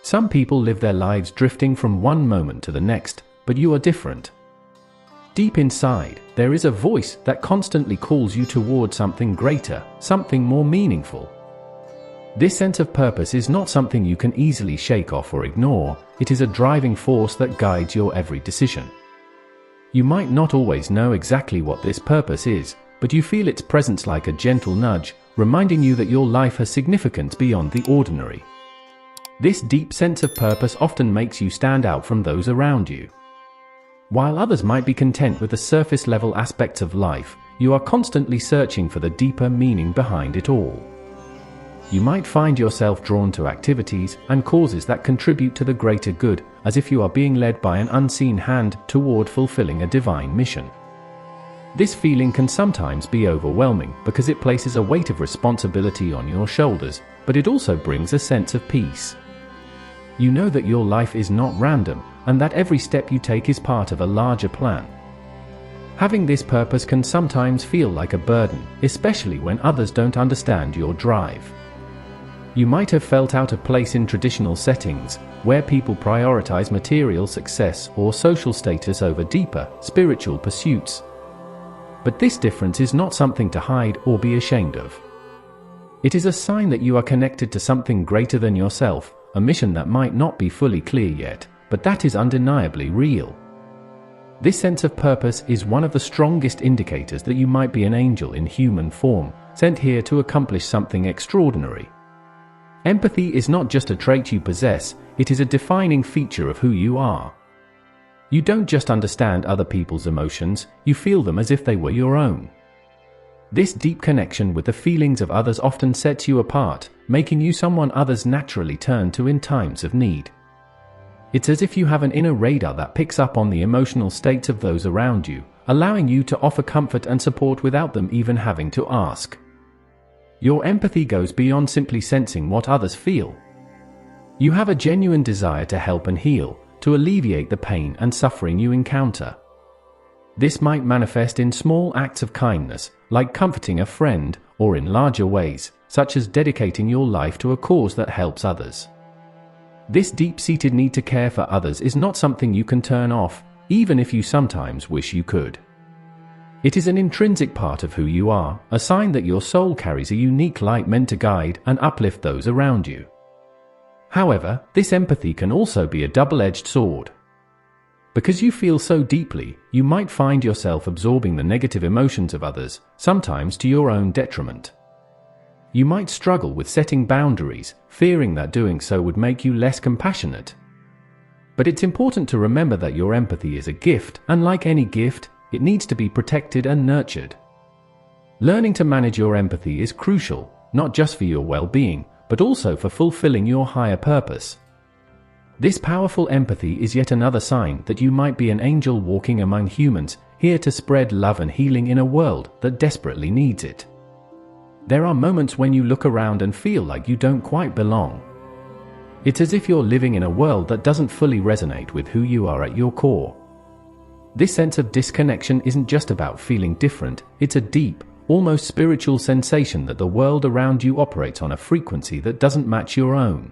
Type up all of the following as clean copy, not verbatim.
Some people live their lives drifting from one moment to the next, but you are different. Deep inside, there is a voice that constantly calls you toward something greater, something more meaningful. This sense of purpose is not something you can easily shake off or ignore. It is a driving force that guides your every decision. You might not always know exactly what this purpose is, but you feel its presence like a gentle nudge, reminding you that your life has significance beyond the ordinary. This deep sense of purpose often makes you stand out from those around you. While others might be content with the surface-level aspects of life, you are constantly searching for the deeper meaning behind it all. You might find yourself drawn to activities and causes that contribute to the greater good, as if you are being led by an unseen hand toward fulfilling a divine mission. This feeling can sometimes be overwhelming because it places a weight of responsibility on your shoulders, but it also brings a sense of peace. You know that your life is not random, and that every step you take is part of a larger plan. Having this purpose can sometimes feel like a burden, especially when others don't understand your drive. You might have felt out of place in traditional settings, where people prioritize material success or social status over deeper, spiritual pursuits. But this difference is not something to hide or be ashamed of. It is a sign that you are connected to something greater than yourself, a mission that might not be fully clear yet, but that is undeniably real. This sense of purpose is one of the strongest indicators that you might be an angel in human form, sent here to accomplish something extraordinary. Empathy is not just a trait you possess, it is a defining feature of who you are. You don't just understand other people's emotions, you feel them as if they were your own. This deep connection with the feelings of others often sets you apart, making you someone others naturally turn to in times of need. It's as if you have an inner radar that picks up on the emotional states of those around you, allowing you to offer comfort and support without them even having to ask. Your empathy goes beyond simply sensing what others feel. You have a genuine desire to help and heal, to alleviate the pain and suffering you encounter. This might manifest in small acts of kindness, like comforting a friend, or in larger ways, such as dedicating your life to a cause that helps others. This deep-seated need to care for others is not something you can turn off, even if you sometimes wish you could. It is an intrinsic part of who you are, a sign that your soul carries a unique light meant to guide and uplift those around you. However, this empathy can also be a double-edged sword. Because you feel so deeply, you might find yourself absorbing the negative emotions of others, sometimes to your own detriment. You might struggle with setting boundaries, fearing that doing so would make you less compassionate. But it's important to remember that your empathy is a gift, and like any gift, it needs to be protected and nurtured. Learning to manage your empathy is crucial, not just for your well-being, but also for fulfilling your higher purpose. This powerful empathy is yet another sign that you might be an angel walking among humans, here to spread love and healing in a world that desperately needs it. There are moments when you look around and feel like you don't quite belong. It's as if you're living in a world that doesn't fully resonate with who you are at your core. This sense of disconnection isn't just about feeling different, it's a deep, almost spiritual sensation that the world around you operates on a frequency that doesn't match your own.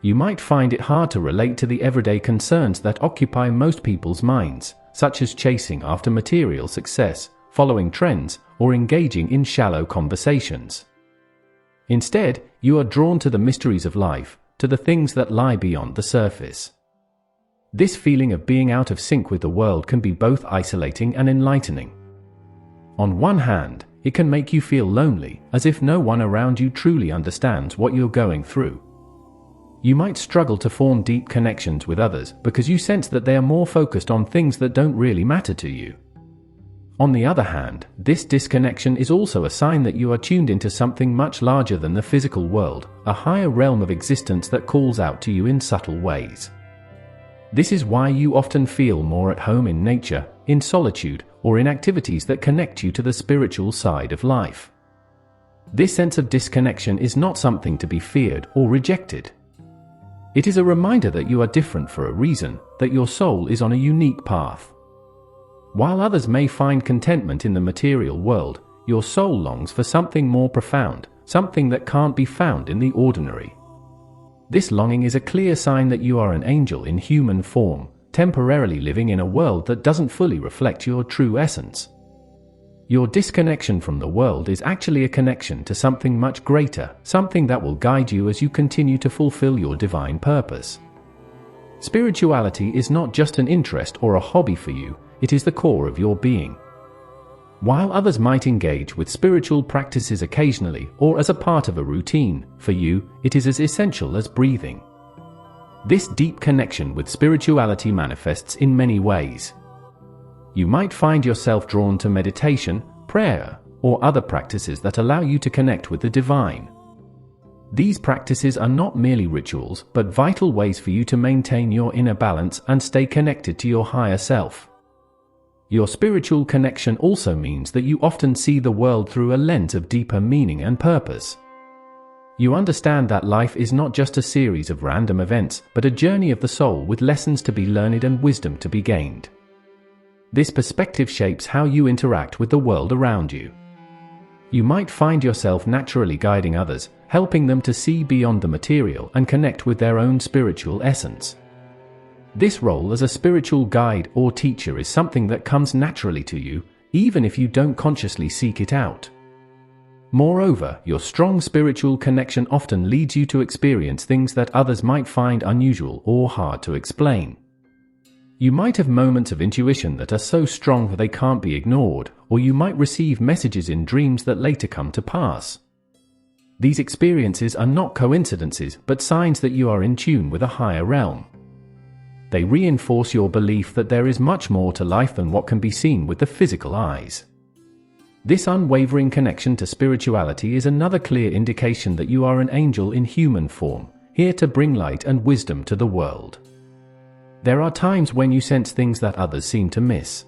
You might find it hard to relate to the everyday concerns that occupy most people's minds, such as chasing after material success, following trends, or engaging in shallow conversations. Instead, you are drawn to the mysteries of life, to the things that lie beyond the surface. This feeling of being out of sync with the world can be both isolating and enlightening. On one hand, it can make you feel lonely, as if no one around you truly understands what you're going through. You might struggle to form deep connections with others because you sense that they are more focused on things that don't really matter to you. On the other hand, this disconnection is also a sign that you are tuned into something much larger than the physical world, a higher realm of existence that calls out to you in subtle ways. This is why you often feel more at home in nature, in solitude, or in activities that connect you to the spiritual side of life. This sense of disconnection is not something to be feared or rejected. It is a reminder that you are different for a reason, that your soul is on a unique path. While others may find contentment in the material world, your soul longs for something more profound, something that can't be found in the ordinary. This longing is a clear sign that you are an angel in human form, temporarily living in a world that doesn't fully reflect your true essence. Your disconnection from the world is actually a connection to something much greater, something that will guide you as you continue to fulfill your divine purpose. Spirituality is not just an interest or a hobby for you, it is the core of your being. While others might engage with spiritual practices occasionally or as a part of a routine, for you, it is as essential as breathing. This deep connection with spirituality manifests in many ways. You might find yourself drawn to meditation, prayer, or other practices that allow you to connect with the divine. These practices are not merely rituals, but vital ways for you to maintain your inner balance and stay connected to your higher self. Your spiritual connection also means that you often see the world through a lens of deeper meaning and purpose. You understand that life is not just a series of random events, but a journey of the soul with lessons to be learned and wisdom to be gained. This perspective shapes how you interact with the world around you. You might find yourself naturally guiding others, helping them to see beyond the material and connect with their own spiritual essence. This role as a spiritual guide or teacher is something that comes naturally to you, even if you don't consciously seek it out. Moreover, your strong spiritual connection often leads you to experience things that others might find unusual or hard to explain. You might have moments of intuition that are so strong that they can't be ignored, or you might receive messages in dreams that later come to pass. These experiences are not coincidences, but signs that you are in tune with a higher realm. They reinforce your belief that there is much more to life than what can be seen with the physical eyes. This unwavering connection to spirituality is another clear indication that you are an angel in human form, here to bring light and wisdom to the world. There are times when you sense things that others seem to miss.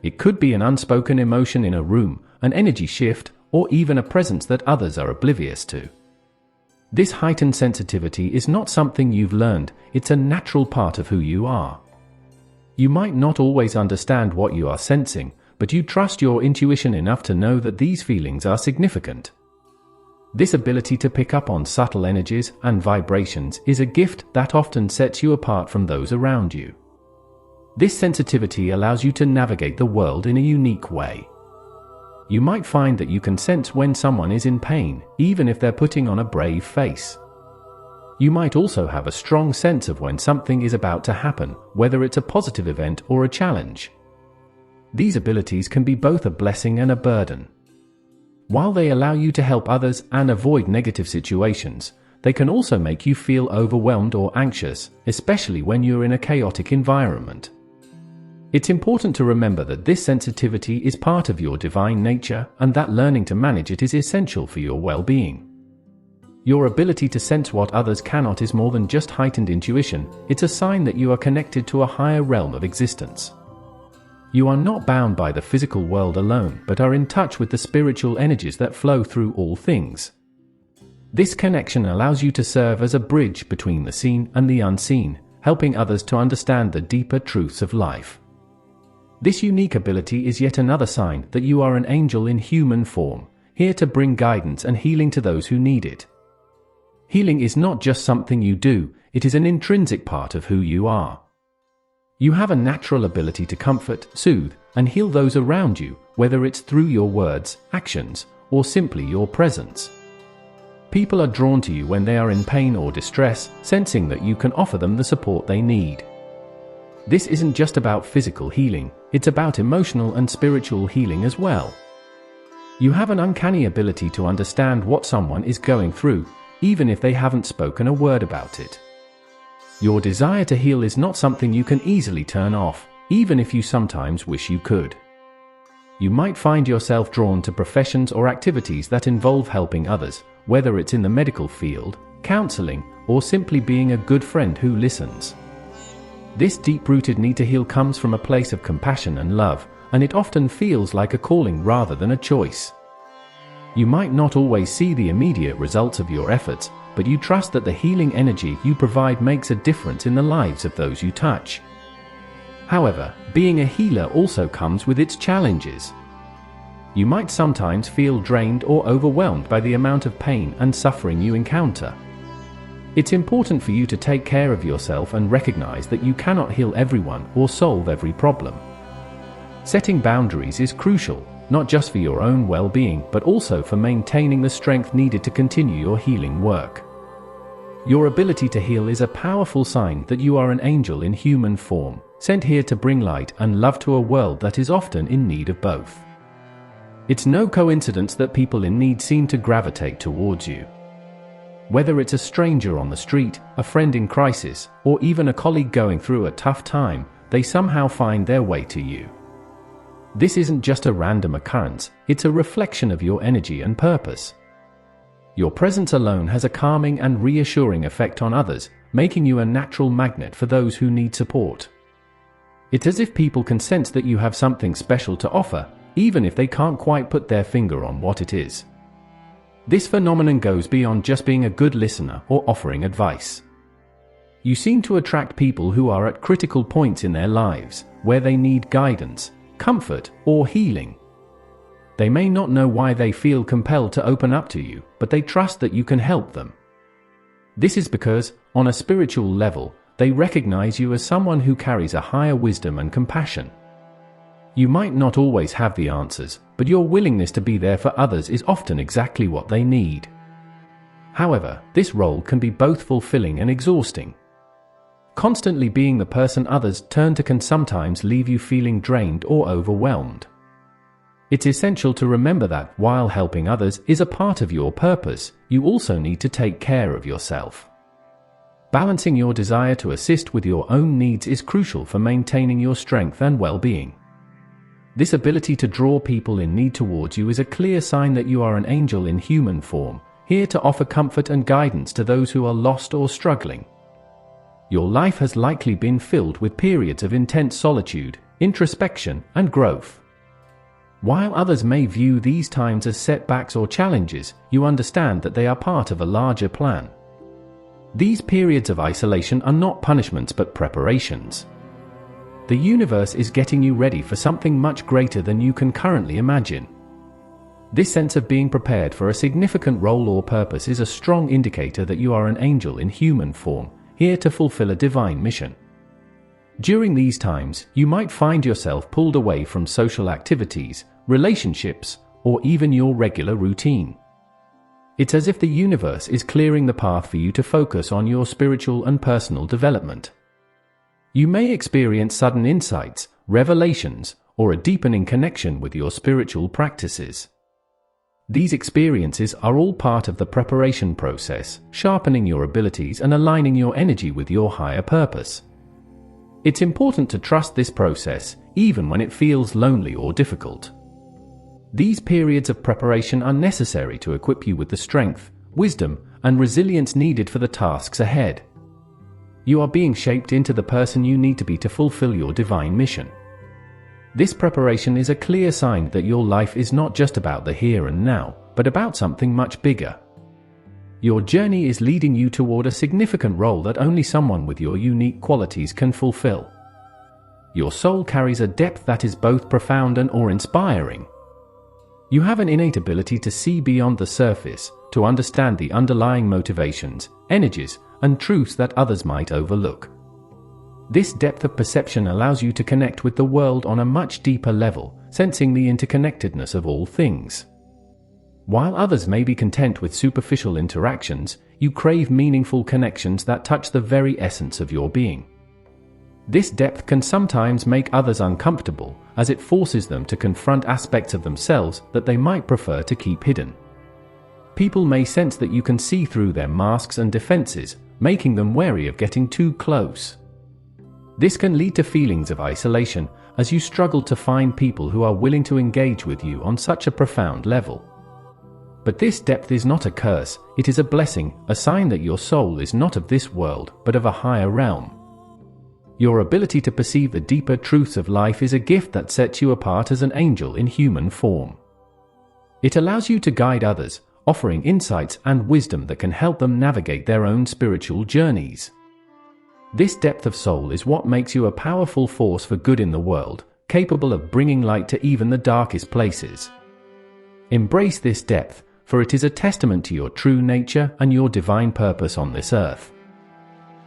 It could be an unspoken emotion in a room, an energy shift, or even a presence that others are oblivious to. This heightened sensitivity is not something you've learned, it's a natural part of who you are. You might not always understand what you are sensing, but you trust your intuition enough to know that these feelings are significant. This ability to pick up on subtle energies and vibrations is a gift that often sets you apart from those around you. This sensitivity allows you to navigate the world in a unique way. You might find that you can sense when someone is in pain, even if they're putting on a brave face. You might also have a strong sense of when something is about to happen, whether it's a positive event or a challenge. These abilities can be both a blessing and a burden. While they allow you to help others and avoid negative situations, they can also make you feel overwhelmed or anxious, especially when you're in a chaotic environment. It's important to remember that this sensitivity is part of your divine nature and that learning to manage it is essential for your well-being. Your ability to sense what others cannot is more than just heightened intuition, it's a sign that you are connected to a higher realm of existence. You are not bound by the physical world alone, but are in touch with the spiritual energies that flow through all things. This connection allows you to serve as a bridge between the seen and the unseen, helping others to understand the deeper truths of life. This unique ability is yet another sign that you are an angel in human form, here to bring guidance and healing to those who need it. Healing is not just something you do, it is an intrinsic part of who you are. You have a natural ability to comfort, soothe, and heal those around you, whether it's through your words, actions, or simply your presence. People are drawn to you when they are in pain or distress, sensing that you can offer them the support they need. This isn't just about physical healing, it's about emotional and spiritual healing as well. You have an uncanny ability to understand what someone is going through, even if they haven't spoken a word about it. Your desire to heal is not something you can easily turn off, even if you sometimes wish you could. You might find yourself drawn to professions or activities that involve helping others, whether it's in the medical field, counseling, or simply being a good friend who listens. This deep-rooted need to heal comes from a place of compassion and love, and it often feels like a calling rather than a choice. You might not always see the immediate results of your efforts, but you trust that the healing energy you provide makes a difference in the lives of those you touch. However, being a healer also comes with its challenges. You might sometimes feel drained or overwhelmed by the amount of pain and suffering you encounter. It's important for you to take care of yourself and recognize that you cannot heal everyone or solve every problem. Setting boundaries is crucial, not just for your own well-being, but also for maintaining the strength needed to continue your healing work. Your ability to heal is a powerful sign that you are an angel in human form, sent here to bring light and love to a world that is often in need of both. It's no coincidence that people in need seem to gravitate towards you. Whether it's a stranger on the street, a friend in crisis, or even a colleague going through a tough time, they somehow find their way to you. This isn't just a random occurrence, it's a reflection of your energy and purpose. Your presence alone has a calming and reassuring effect on others, making you a natural magnet for those who need support. It's as if people can sense that you have something special to offer, even if they can't quite put their finger on what it is. This phenomenon goes beyond just being a good listener or offering advice. You seem to attract people who are at critical points in their lives, where they need guidance, comfort, or healing. They may not know why they feel compelled to open up to you, but they trust that you can help them. This is because, on a spiritual level, they recognize you as someone who carries a higher wisdom and compassion. You might not always have the answers, but your willingness to be there for others is often exactly what they need. However, this role can be both fulfilling and exhausting. Constantly being the person others turn to can sometimes leave you feeling drained or overwhelmed. It's essential to remember that, while helping others is a part of your purpose, you also need to take care of yourself. Balancing your desire to assist with your own needs is crucial for maintaining your strength and well-being. This ability to draw people in need towards you is a clear sign that you are an angel in human form, here to offer comfort and guidance to those who are lost or struggling. Your life has likely been filled with periods of intense solitude, introspection, and growth. While others may view these times as setbacks or challenges, you understand that they are part of a larger plan. These periods of isolation are not punishments but preparations. The universe is getting you ready for something much greater than you can currently imagine. This sense of being prepared for a significant role or purpose is a strong indicator that you are an angel in human form, here to fulfill a divine mission. During these times, you might find yourself pulled away from social activities, relationships, or even your regular routine. It's as if the universe is clearing the path for you to focus on your spiritual and personal development. You may experience sudden insights, revelations, or a deepening connection with your spiritual practices. These experiences are all part of the preparation process, sharpening your abilities and aligning your energy with your higher purpose. It's important to trust this process, even when it feels lonely or difficult. These periods of preparation are necessary to equip you with the strength, wisdom, and resilience needed for the tasks ahead. You are being shaped into the person you need to be to fulfill your divine mission. This preparation is a clear sign that your life is not just about the here and now, but about something much bigger. Your journey is leading you toward a significant role that only someone with your unique qualities can fulfill. Your soul carries a depth that is both profound and awe-inspiring. You have an innate ability to see beyond the surface, to understand the underlying motivations, energies, and truths that others might overlook. This depth of perception allows you to connect with the world on a much deeper level, sensing the interconnectedness of all things. While others may be content with superficial interactions, you crave meaningful connections that touch the very essence of your being. This depth can sometimes make others uncomfortable, as it forces them to confront aspects of themselves that they might prefer to keep hidden. People may sense that you can see through their masks and defenses, making them wary of getting too close. This can lead to feelings of isolation, as you struggle to find people who are willing to engage with you on such a profound level. But this depth is not a curse, it is a blessing, a sign that your soul is not of this world, but of a higher realm. Your ability to perceive the deeper truths of life is a gift that sets you apart as an angel in human form. It allows you to guide others, offering insights and wisdom that can help them navigate their own spiritual journeys. This depth of soul is what makes you a powerful force for good in the world, capable of bringing light to even the darkest places. Embrace this depth, for it is a testament to your true nature and your divine purpose on this earth.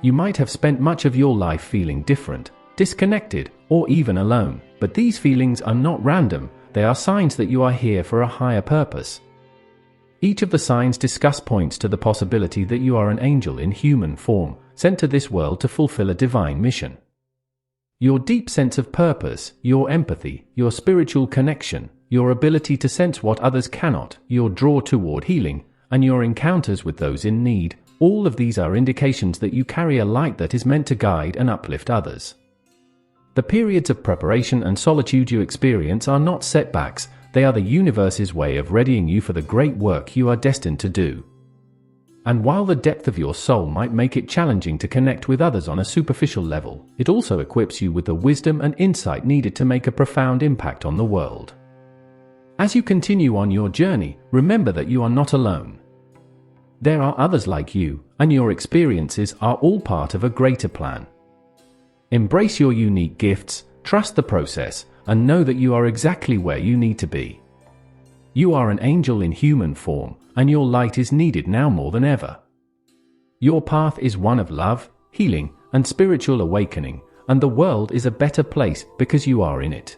You might have spent much of your life feeling different, disconnected, or even alone, but these feelings are not random, they are signs that you are here for a higher purpose. Each of the signs discussed points to the possibility that you are an angel in human form, sent to this world to fulfill a divine mission. Your deep sense of purpose, your empathy, your spiritual connection, your ability to sense what others cannot, your draw toward healing, and your encounters with those in need, all of these are indications that you carry a light that is meant to guide and uplift others. The periods of preparation and solitude you experience are not setbacks, they are the universe's way of readying you for the great work you are destined to do. And while the depth of your soul might make it challenging to connect with others on a superficial level, it also equips you with the wisdom and insight needed to make a profound impact on the world. As you continue on your journey, remember that you are not alone. There are others like you, and your experiences are all part of a greater plan. Embrace your unique gifts, trust the process, and know that you are exactly where you need to be. You are an angel in human form, and your light is needed now more than ever. Your path is one of love, healing, and spiritual awakening, and the world is a better place because you are in it.